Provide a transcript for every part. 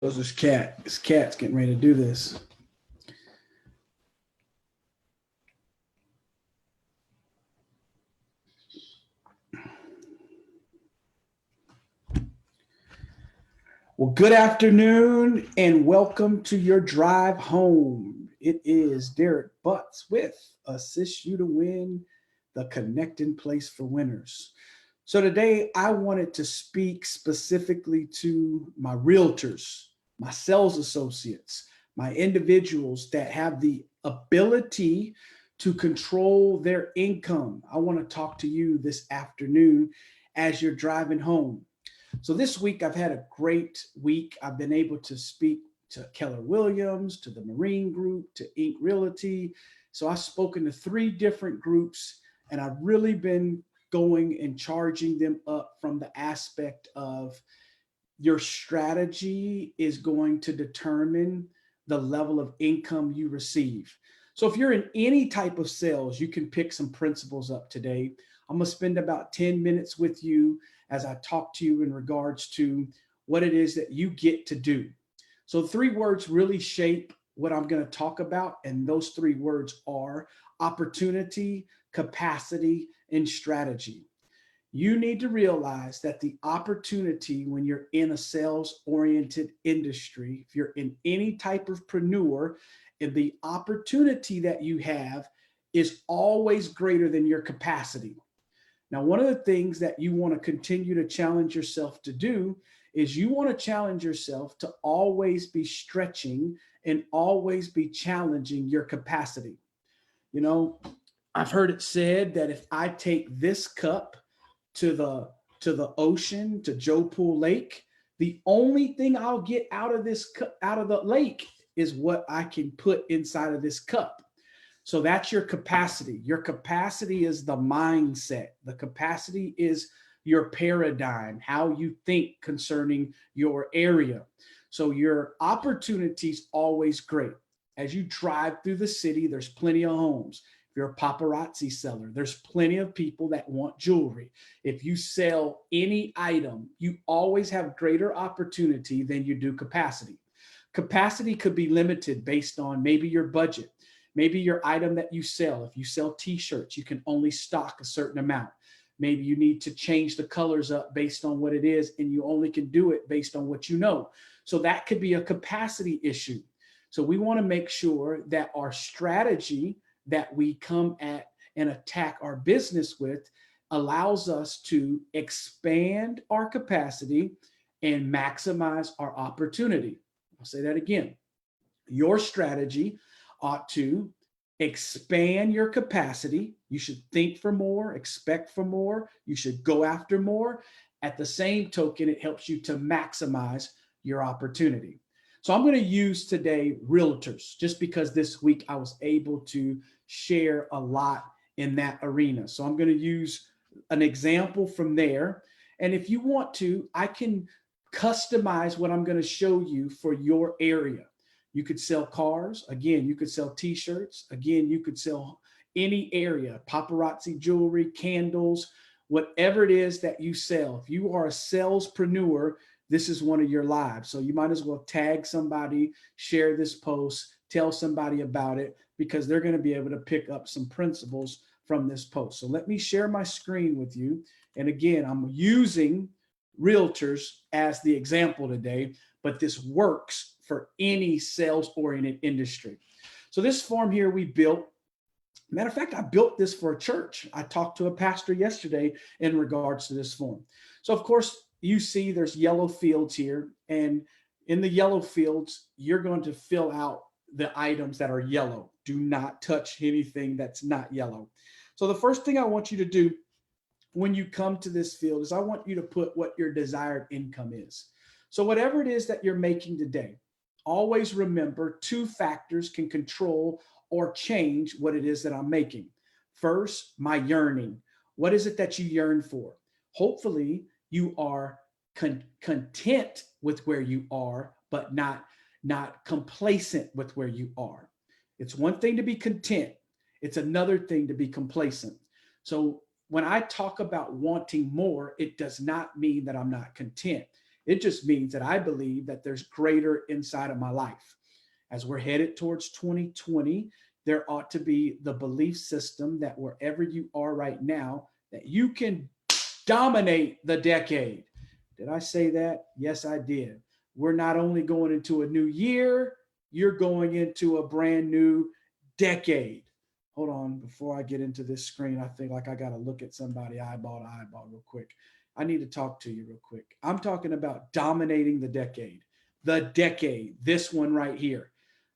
Those is cat. This cat's getting ready to do this. Well, good afternoon and welcome to your drive home. It is Derek Butts with Assist You to Win, the connecting place for winners. So today I wanted to speak specifically to my realtors, my sales associates, my individuals that have the ability to control their income. I want to talk to you this afternoon as you're driving home. So this week I've had a great week. I've been able to speak to Keller Williams, to the Marine Group, to Inc. Realty. So I've spoken to three different groups, and I've really been going and charging them up from the aspect of your strategy is going to determine the level of income you receive. So if you're in any type of sales, you can pick some principles up today. I'm going to spend about 10 minutes with you as I talk to you in regards to what it is that you get to do. So three words really shape what I'm going to talk about. And those three words are opportunity, capacity, and strategy. You need to realize that the opportunity when you're in a sales oriented industry, if you're in any type of preneur, and the opportunity that you have is always greater than your capacity. Now, one of the things that you want to continue to challenge yourself to do is you want to challenge yourself to always be stretching and always be challenging your capacity. You know, I've heard it said that if I take this cup to the ocean, to Joe Pool Lake, the only thing I'll get out of this out of the lake is what I can put inside of this cup. So that's your capacity. Your capacity is the mindset. The capacity is your paradigm, how you think concerning your area. So your opportunity's always great. As you drive through the city, there's plenty of homes. If you're a paparazzi seller, there's plenty of people that want jewelry. If you sell any item, you always have greater opportunity than you do capacity. Capacity could be limited based on maybe your budget, maybe your item that you sell. If you sell t-shirts, you can only stock a certain amount. Maybe you need to change the colors up based on what it is, and you only can do it based on what you know. So that could be a capacity issue. So we want to make sure that our strategy that we come at and attack our business with allows us to expand our capacity and maximize our opportunity. I'll say that again. Your strategy ought to expand your capacity. You should think for more, expect for more. You should go after more. At the same token, it helps you to maximize your opportunity. So I'm going to use today realtors just because this week I was able to share a lot in that arena. So I'm going to use an example from there. And if you want to, I can customize what I'm going to show you for your area. You could sell cars. Again, you could sell t-shirts. Again, you could sell any area, paparazzi jewelry, candles, whatever it is that you sell. If you are a salespreneur, this is one of your lives. So you might as well tag somebody, share this post, tell somebody about it, because they're going to be able to pick up some principles from this post. So let me share my screen with you. And again, I'm using realtors as the example today, but this works for any sales-oriented industry. So this form here we built. Matter of fact, I built this for a church. I talked to a pastor yesterday in regards to this form. So of course, you see there's yellow fields here. And in the yellow fields, you're going to fill out the items that are yellow. Do not touch anything that's not yellow. So the first thing I want you to do when you come to this field is I want you to put what your desired income is. So whatever it is that you're making today, always remember two factors can control or change what it is that I'm making. First, my yearning. What is it that you yearn for? Hopefully, you are content with where you are, but not complacent with where you are. It's one thing to be content. It's another thing to be complacent. So when I talk about wanting more, it does not mean that I'm not content. It just means that I believe that there's greater inside of my life. As we're headed towards 2020, there ought to be the belief system that wherever you are right now, that you can dominate the decade. Did I say that? Yes, I did. We're not only going into a new year, you're going into a brand new decade. Hold on, before I get into this screen, I think like I got to look at somebody eyeball to eyeball real quick. I need to talk to you real quick. I'm talking about dominating the decade. The decade, this one right here.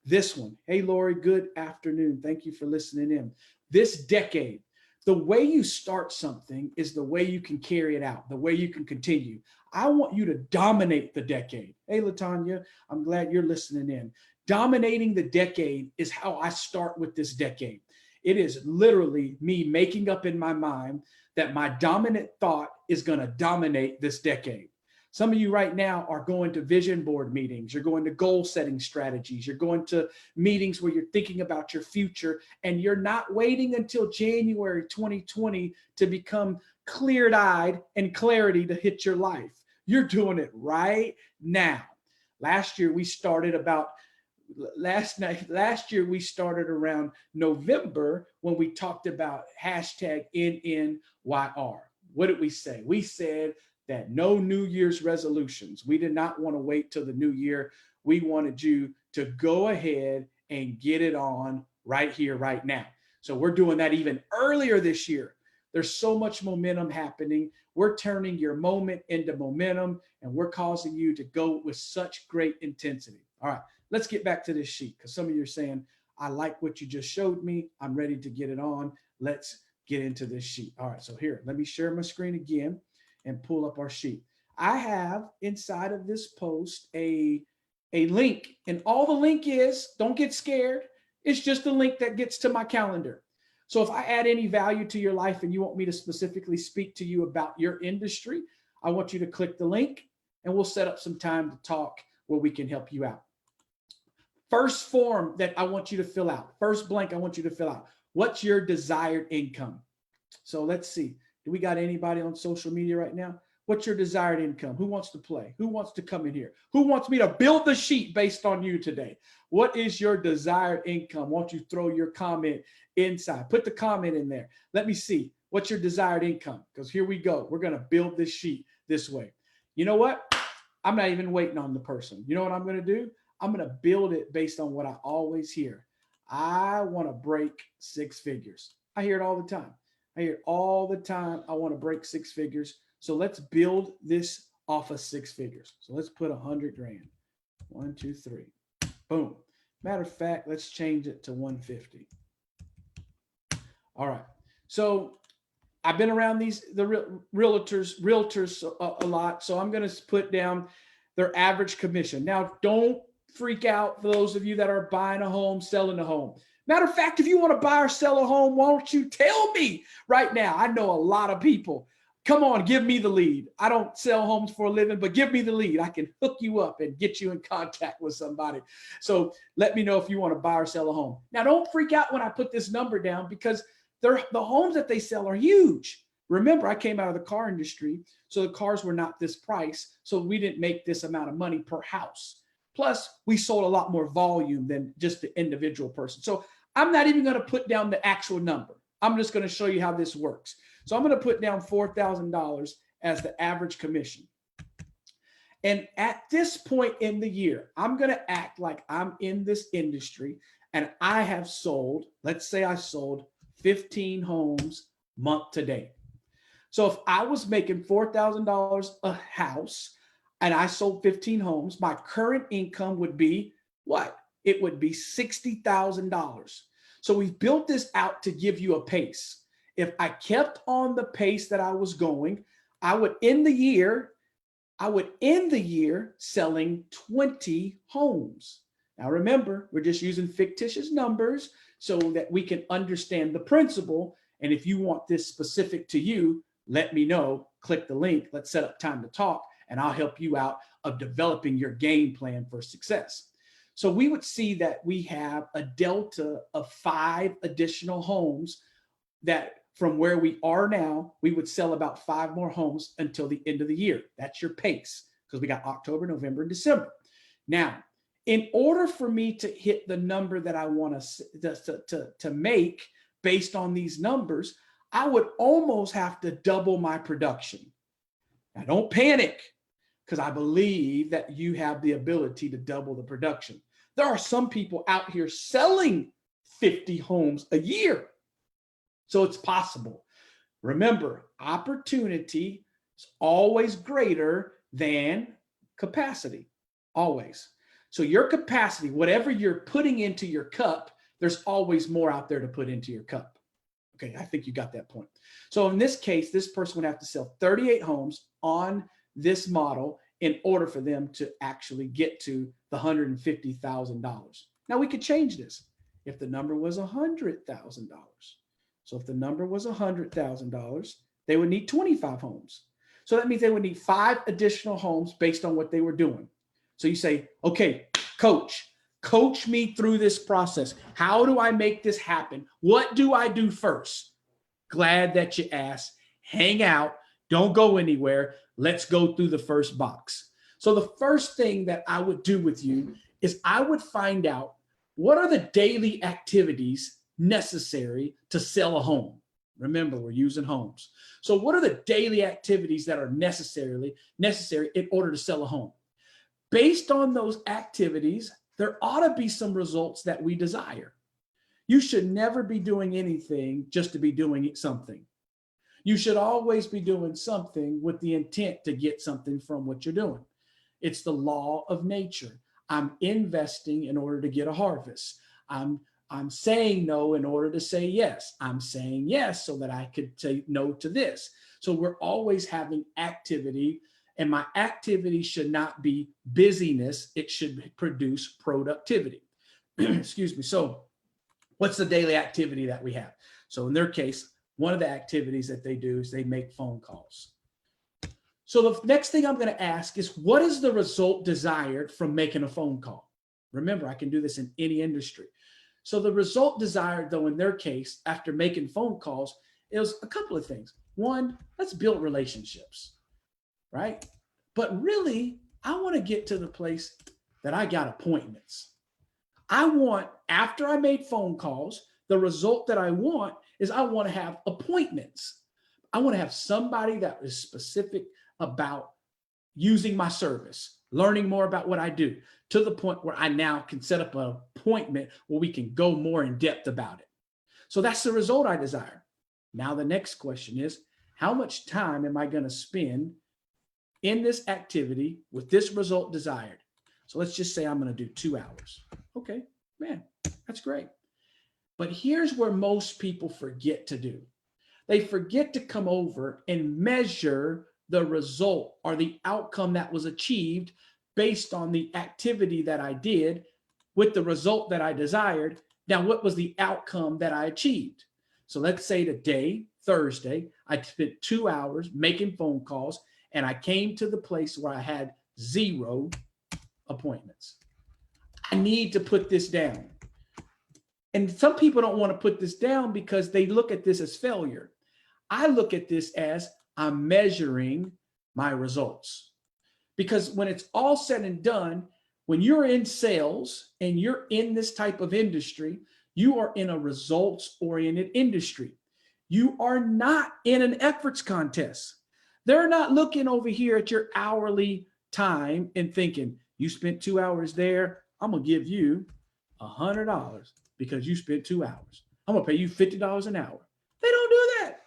This one. Hey, Lori, good afternoon. Thank you for listening in. This decade, the way you start something is the way you can carry it out, the way you can continue. I want you to dominate the decade. Hey, Latanya, I'm glad you're listening in. Dominating the decade is how I start with this decade. It is literally me making up in my mind that my dominant thought is going to dominate this decade. Some of you right now are going to vision board meetings. You're going to goal setting strategies. You're going to meetings where you're thinking about your future, and you're not waiting until January 2020 to become cleared-eyed and clarity to hit your life. You're doing it right now. Last year we started around November when we talked about hashtag NNYR. What did we say? We said that no New Year's resolutions. We did not want to wait till the new year. We wanted you to go ahead and get it on right here, right now. So we're doing that even earlier this year. There's so much momentum happening. We're turning your moment into momentum, and we're causing you to go with such great intensity. All right, let's get back to this sheet, because some of you are saying, I like what you just showed me. I'm ready to get it on. Let's get into this sheet. All right, so here, let me share my screen again and pull up our sheet. I have inside of this post a link, and all the link is, don't get scared, it's just a link that gets to my calendar. So if I add any value to your life and you want me to specifically speak to you about your industry, I want you to click the link and we'll set up some time to talk where we can help you out. First form that I want you to fill out, first blank I want you to fill out, what's your desired income? So let's see. Do we got anybody on social media right now? What's your desired income? Who wants to play? Who wants to come in here? Who wants me to build the sheet based on you today? What is your desired income? Why don't you throw your comment inside? Put the comment in there. Let me see. What's your desired income? Because here we go. We're going to build this sheet this way. You know what? I'm not even waiting on the person. You know what I'm going to do? I'm going to build it based on what I always hear. I want to break six figures. I hear it all the time. I hear all the time, I want to break six figures. So let's build this off of six figures. So let's put 100 grand. 1, 2, 3. Boom. Matter of fact, let's change it to 150. All right. So I've been around the realtors a lot. So I'm going to put down their average commission. Now, don't freak out for those of you that are buying a home, selling a home. Matter of fact, if you want to buy or sell a home, why don't you tell me right now? I know a lot of people. Come on, give me the lead. I don't sell homes for a living, but give me the lead. I can hook you up and get you in contact with somebody. So let me know if you want to buy or sell a home. Now, don't freak out when I put this number down, because the homes that they sell are huge. Remember, I came out of the car industry, so the cars were not this price. So we didn't make this amount of money per house. Plus, we sold a lot more volume than just the individual person. So I'm not even going to put down the actual number. I'm just going to show you how this works. So I'm going to put down $4,000 as the average commission. And at this point in the year, I'm going to act like I'm in this industry and I have sold, let's say I sold 15 homes month to date. So if I was making $4,000 a house and I sold 15 homes, my current income would be what? It would be $60,000. So we built this out to give you a pace. If I kept on the pace that I was going, I would end the year selling 20 homes. Now remember, we're just using fictitious numbers so that we can understand the principle. And if you want this specific to you, let me know. Click the link. Let's set up time to talk, and I'll help you out of developing your game plan for success. So we would see that we have a delta of 5 additional homes that from where we are now, we would sell about 5 more homes until the end of the year. That's your pace. because we got October, November, and December. Now, in order for me to hit the number that I want to make based on these numbers, I would almost have to double my production. Now, don't panic, because I believe that you have the ability to double the production. There are some people out here selling 50 homes a year. So it's possible. Remember, opportunity is always greater than capacity, always. So your capacity, whatever you're putting into your cup, there's always more out there to put into your cup. Okay, I think you got that point. So in this case, this person would have to sell 38 homes on this model in order for them to actually get to the $150,000. Now we could change this if the number was $100,000. So if the number was $100,000, they would need 25 homes. So that means they would need 5 additional homes based on what they were doing. So you say, okay, coach me through this process. How do I make this happen? What do I do first? Glad that you asked. Hang out. Don't go anywhere. Let's go through the first box. So the first thing that I would do with you is I would find out what are the daily activities necessary to sell a home. Remember, we're using homes. So what are the daily activities that are necessary in order to sell a home? Based on those activities, there ought to be some results that we desire. You should never be doing anything just to be doing something. You should always be doing something with the intent to get something from what you're doing. It's the law of nature. I'm investing in order to get a harvest. I'm saying no in order to say yes. I'm saying yes so that I could say no to this. So we're always having activity, and my activity should not be busyness. It should produce productivity. Excuse me. So what's the daily activity that we have? So in their case, one of the activities that they do is they make phone calls. So the next thing I'm going to ask is, what is the result desired from making a phone call? Remember, I can do this in any industry. So the result desired, though, in their case, after making phone calls, is a couple of things. One, let's build relationships, right? But really, I want to get to the place that I got appointments. I want, after I made phone calls, the result that I want is I want to have appointments. I want to have somebody that is specific about using my service, learning more about what I do, to the point where I now can set up an appointment where we can go more in depth about it. So that's the result I desire. Now, the next question is, how much time am I going to spend in this activity with this result desired? So let's just say I'm going to do 2 hours. Okay, man, that's great. But here's where most people forget to do. They forget to come over and measure the result or the outcome that was achieved based on the activity that I did with the result that I desired. Now, what was the outcome that I achieved? So let's say today, Thursday, I spent 2 hours making phone calls, and I came to the place where I had 0 appointments. I need to put this down. And some people don't want to put this down because they look at this as failure. I look at this as I'm measuring my results. Because when it's all said and done, when you're in sales and you're in this type of industry, you are in a results-oriented industry. You are not in an efforts contest. They're not looking over here at your hourly time and thinking, you spent 2 hours there, I'm going to give you $100 because you spent 2 hours. I'm going to pay you $50 an hour. They don't do that.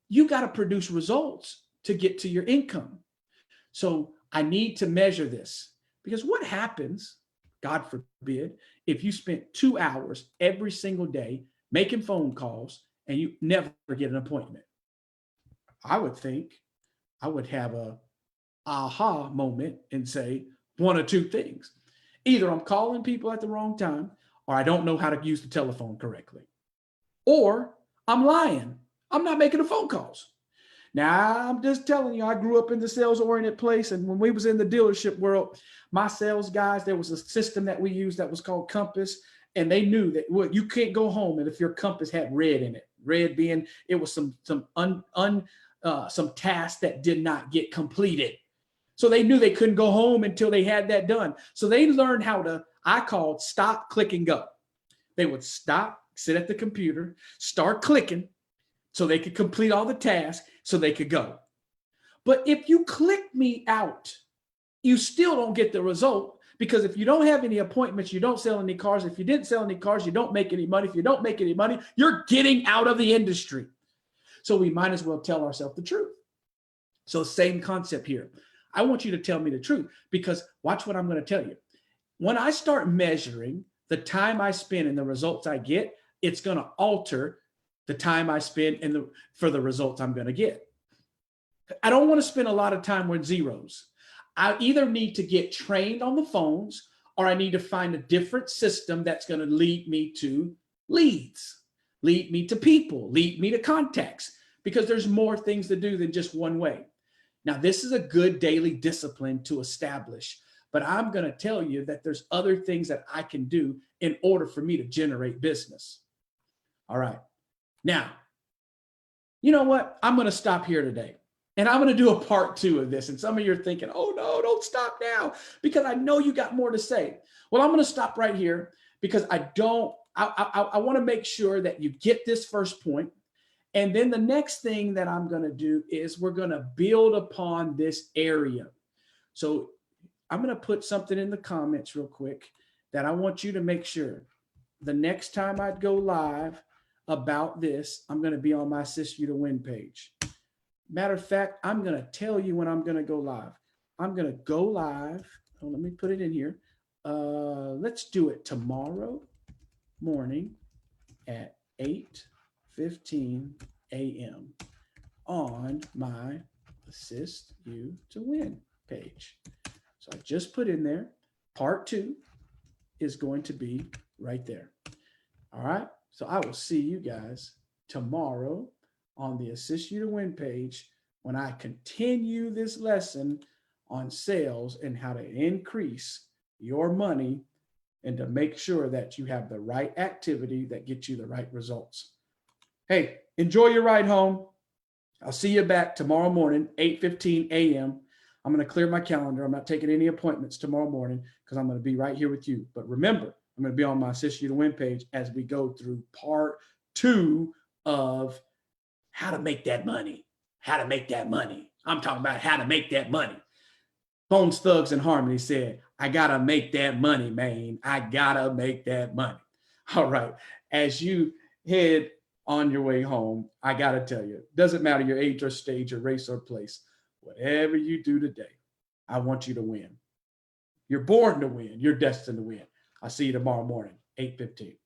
You got to produce results to get to your income. So I need to measure this, because what happens, God forbid, if you spent 2 hours every single day making phone calls and you never get an appointment? I would think I would have a aha moment and say one or two things. Either I'm calling people at the wrong time, or I don't know how to use the telephone correctly, or I'm lying. I'm not making the phone calls. Now, I'm just telling you, I grew up in the sales-oriented place, and when we was in the dealership world, my sales guys, there was a system that we used that was called Compass, and they knew that, well, you can't go home and if your compass had red in it. Red being it was some task that did not get completed. So they knew they couldn't go home until they had that done. So they learned how to, I called stop, click, and go. They would stop, sit at the computer, start clicking so they could complete all the tasks so they could go. But if you click me out, you still don't get the result, because if you don't have any appointments, you don't sell any cars. If you didn't sell any cars, you don't make any money. If you don't make any money, you're getting out of the industry. So we might as well tell ourselves the truth. So same concept here. I want you to tell me the truth, because watch what I'm going to tell you. When I start measuring the time I spend and the results I get, it's going to alter the time I spend for the results I'm going to get. I don't want to spend a lot of time with zeros. I either need to get trained on the phones, or I need to find a different system that's going to lead me to leads, lead me to people, lead me to contacts, because there's more things to do than just one way. Now, this is a good daily discipline to establish, but I'm going to tell you that there's other things that I can do in order for me to generate business. All right. Now, you know what? I'm going to stop here today. And I'm going to do a part 2 of this. And some of you are thinking, oh no, don't stop now, because I know you got more to say. Well, I'm going to stop right here, because I want to make sure that you get this first point. And then the next thing that I'm going to do is we're going to build upon this area. So I'm going to put something in the comments real quick that I want you to make sure the next time I go live about this, I'm going to be on my Assist You to Win page. Matter of fact, I'm going to tell you when I'm going to go live. I'm going to go live. Oh, let me put it in here. Let's do it tomorrow morning at 8:15 a.m. on my Assist You to Win page. So I just put in there, part 2 is going to be right there. All right. So I will see you guys tomorrow on the Assist You to Win page when I continue this lesson on sales and how to increase your money and to make sure that you have the right activity that gets you the right results. Hey, enjoy your ride home. I'll see you back tomorrow morning, 8:15 a.m. I'm going to clear my calendar. I'm not taking any appointments tomorrow morning, because I'm going to be right here with you. But remember, I'm going to be on my Assist You to Win page as we go through part 2 of how to make that money. How to make that money. I'm talking about how to make that money. Bones Thugs and Harmony said, I got to make that money, man. I got to make that money. All right. As you head on your way home, I got to tell you, doesn't matter your age or stage or race or place, whatever you do today, I want you to win. You're born to win. You're destined to win. I'll see you tomorrow morning, 8:15.